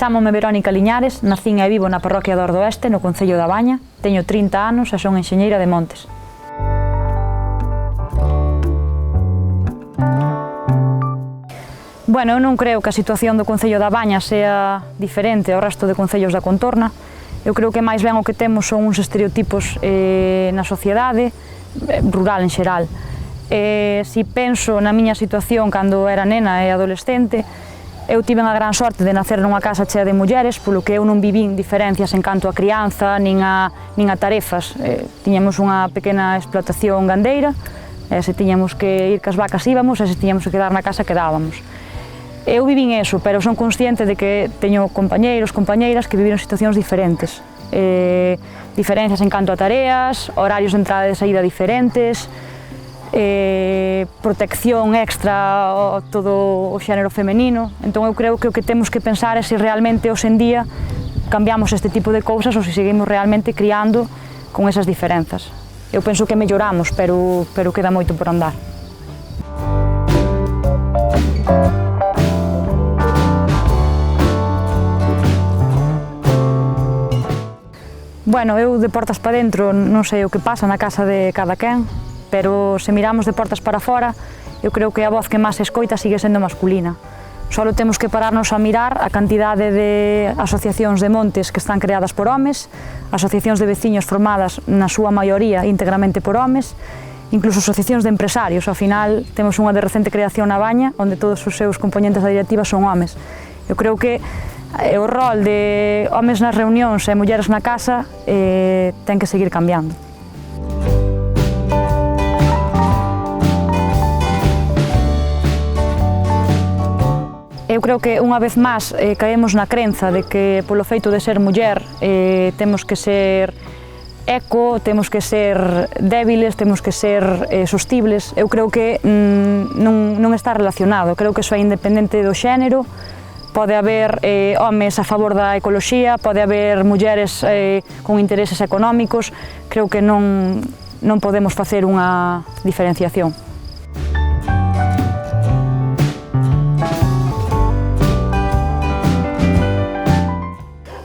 Chámome Verónica Liñares, nacín e vivo na parroquia do Ordoeste, no concello da Baña. Teño 30 anos e son enxeñeira de montes. Bueno, eu non creo que a situación do concello da Baña sea diferente ao resto de concellos da contorna. Eu creo que máis ben o que temos son uns estereotipos na sociedade, rural en xeral. Si penso na miña situación cando era nena e adolescente, eu tive a gran sorte de nacer nunha casa chea de mulleres, polo que eu non vivín diferencias en canto a crianza, nin a tarefas. Tiñamos unha pequena explotación gandeira, e se tiñamos que ir cas vacas íbamos, e se tiñamos que quedar na casa quedábamos. Eu vivín eso, pero son consciente de que teño compañeiros, compañeiras que viviron situacións diferentes. Diferencias en canto a tareas, horarios de entrada e de saída diferentes, protección extra a todo o xénero femenino. Entón eu creo que o que temos que pensar é se realmente hoxe en día cambiamos este tipo de cousas ou se seguimos realmente criando con esas diferenzas. Eu penso que melloramos, pero queda moito por andar. Bueno, eu de portas para dentro non sei o que pasa na casa de cada quen, pero se miramos de portas para fora, eu creo que a voz que máis se escoita sigue sendo masculina. Solo temos que pararnos a mirar a cantidade de asociacións de montes que están creadas por homes, asociacións de veciños formadas na súa maioría íntegramente por homes, incluso asociacións de empresarios. Ao final temos unha de recente creación na Baña, onde todos os seus componentes da directiva son homes. Eu creo que o rol de homes nas reunións e mulleres na casa ten que seguir cambiando. Eu creo que unha vez máis caemos na crenza de que polo feito de ser muller temos que ser eco, temos que ser débiles, temos que ser sostibles. Eu creo que non está relacionado, creo que iso é independente do xénero. Pode haber homes a favor da ecoloxía, pode haber mulleres con intereses económicos. Creo que non podemos facer unha diferenciación.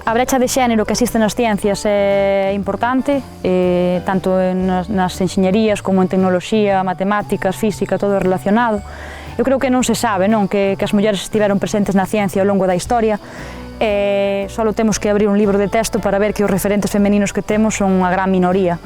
A brecha de xénero que existe nas ciencias é importante, tanto nas enxeñerías como en tecnoloxía, matemáticas, física, todo relacionado. Eu creo que non se sabe, non, que as mulleres estiveron presentes na ciencia ao longo da historia. Só temos que abrir un libro de texto para ver que os referentes femeninos que temos son unha gran minoría.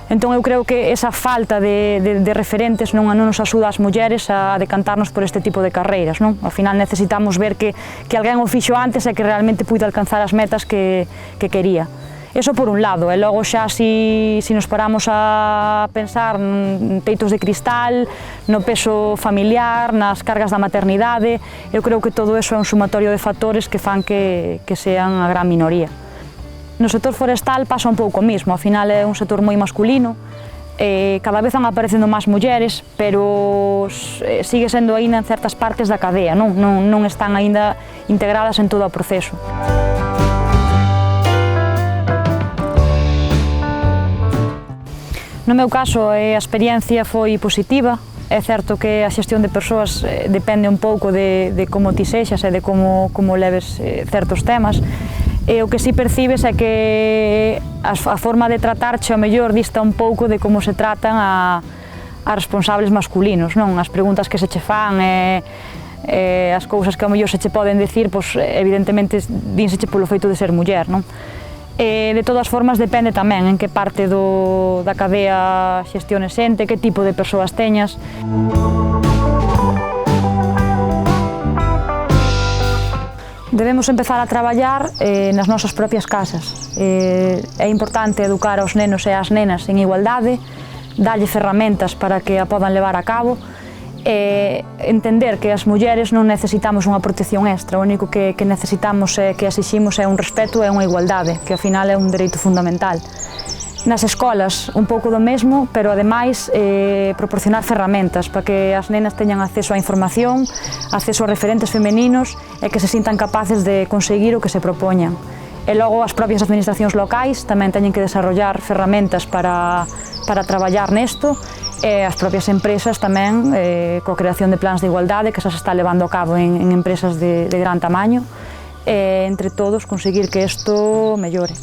Entón eu creo que esa falta de referentes non nos axuda ás mulleres a decantarnos por este tipo de carreiras, non? Ao final necesitamos ver que alguén o fixo antes e que realmente puido alcanzar as metas que quería. Eso por un lado, e logo xa si nos paramos a pensar en teitos de cristal, no peso familiar, nas cargas da maternidade, eu creo que todo eso é un sumatorio de factores que fan que sean a gran minoría. No sector forestal pasa un pouco o mismo, ao final é un sector moi masculino, cada vez van aparecendo máis mulleres, pero sigue sendo aínda en certas partes da cadea, non están aínda integradas en todo o proceso. No meu caso, a experiencia foi positiva. É certo que a xestión de persoas depende un pouco de como ti sexas e de como leves certos temas. O que si percibes é que a forma de tratarche ao mellor dista un pouco de como se tratan a responsables masculinos, non? As preguntas que se che fan e as cousas que ao mellor se che poden decir, pois evidentemente dínseche polo feito de ser muller, non? De todas formas depende tamén en que parte da cadea xestiones xente, que tipo de persoas teñas. Debemos empezar a traballar nas nosas propias casas. É importante educar aos nenos e ás nenas en igualdade, darlle ferramentas para que a podan levar a cabo, entender que as mulleres non necesitamos unha protección extra, o único que necesitamos e que exiximos é un respeto e unha igualdade, que ao final é un dereito fundamental. Nas escolas un pouco do mesmo, pero ademais proporcionar ferramentas para que as nenas teñan acceso á información, acceso a referentes femeninos e que se sintan capaces de conseguir o que se propoñan. E logo as propias administracións locais tamén teñen que desarrollar ferramentas para traballar nesto, e as propias empresas tamén coa creación de plans de igualdade que xa se está levando a cabo en empresas de gran tamaño, e entre todos conseguir que isto mellore.